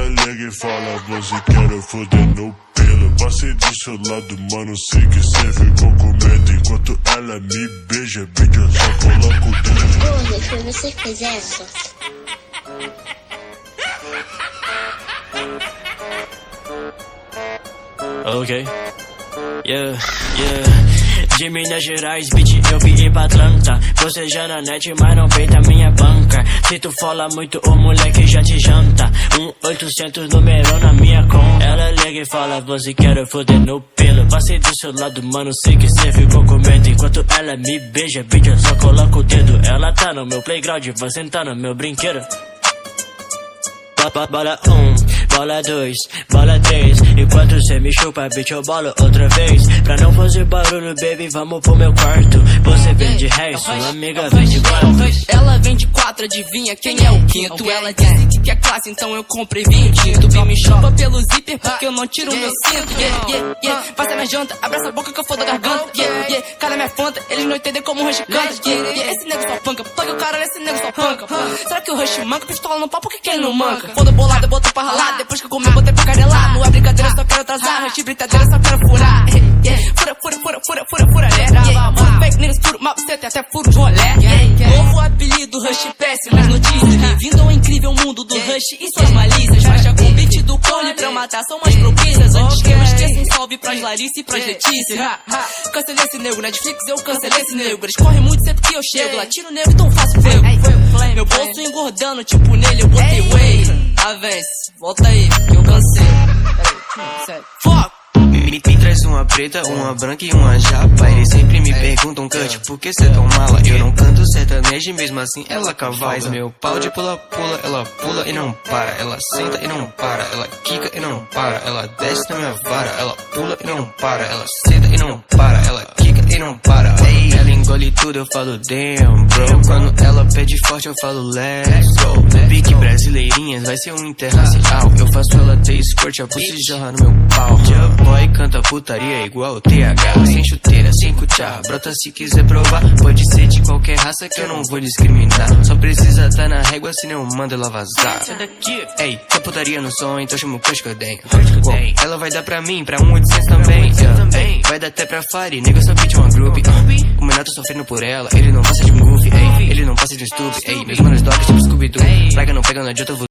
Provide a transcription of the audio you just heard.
Ela liga e fala, você quer foder no pelo. Passei do seu lado, mano, sei que cê ficou com medo. Enquanto ela me beija, bitch, eu só coloco o dedo. Porra, foi você que fez essa? Ok. Yeah. De Minas Gerais, bitch, eu vim ir pra Atlanta. Você já na net, mas não peita minha banca. Se tu fala muito, o moleque já te janta. 800 número na minha conta. Ela liga e fala, você quer foder no pelo. Passei do seu lado, mano, sei que cê ficou com medo. Enquanto ela me beija, bitch, eu só coloco o dedo. Ela tá no meu playground, vai sentar no meu brinquedo. Bola 1, bola 2, bola 3. Enquanto cê me chupa, bitch, eu bolo outra vez. Pra não fazer barulho, baby, vamos pro meu quarto. Você vem de ré, sua amiga vem de quarto. Ela vem de 4, adivinha quem é o quinto? Ela disse que quer classe, então eu comprei vinho tinto. Vem me chupa pelo zíper, porque eu não tiro meu cinto. Passa minha janta, abraça a boca que eu fodo a garganta. Cala minha fanta, eles não entendem como o Rush canta. Esse nego só panca, plug o cara, esse nego só panca. Será que o Rush manca? Pistola no pau, por que ele não manca? Quando bolado eu boto pra ralar, depois que eu comi eu botei pra carelar. Não é brincadeira, só quero atrasar, Rush brincadeira, só quero furar. Fura, furo fake news, furo mal, você tem até furo de rolé. Novo apelido, Rush péssimas notícias. Bem-vindo ao incrível mundo do Rush e suas malícias. Faixa com beat do clone pra matar, são mais propícias. Antes que eu esqueça, um salve pras Larissa e pras Letícias. Cancelei esse nego, Netflix eu cancelei esse nego. Eles correm muito sempre que eu chego, latino nego, então faço fego. Meu bolso engordando, tipo nele eu botei whey. Avance, volta aí, que eu cansei. Sério. Foco! Me traz uma preta, uma branca e uma japa. Eles sempre me perguntam, Cut, por que cê é tão mala? Eu não canto sertanejo e mesmo assim ela cavalga. Meu pau de pula-pula, ela pula e não para. Ela senta e não para, ela quica e não para. Ela desce na minha vara, ela pula e não para. Ela senta e não para, ela quica e não para. Ei, ela engole tudo, eu falo damn, bro. Quando ela pede forte, eu falo let's go. Pique brasileirinhas, vai ser um interracial. Eu faço ela ter squirt, a pussy jorra no meu pau. Boy canta putaria igual o TH. Sem chuteira, sem cuchar, brota se quiser provar. Pode ser de qualquer raça que eu não vou discriminar. Só precisa tá na régua, senão eu mando ela vazar. Ei, essa putaria no som, então chama o crush que eu tenho. Ela vai dar pra mim, pra 800 também. Ei, vai dar até pra Fari, nego só pede uma group. O menor tá sofrendo por ela, ele não passa de um goofy. Ele não passa de um stupid. Ei, meus manos dogs tipo Scooby-Doo. Praga não pega, não adianta, eu vou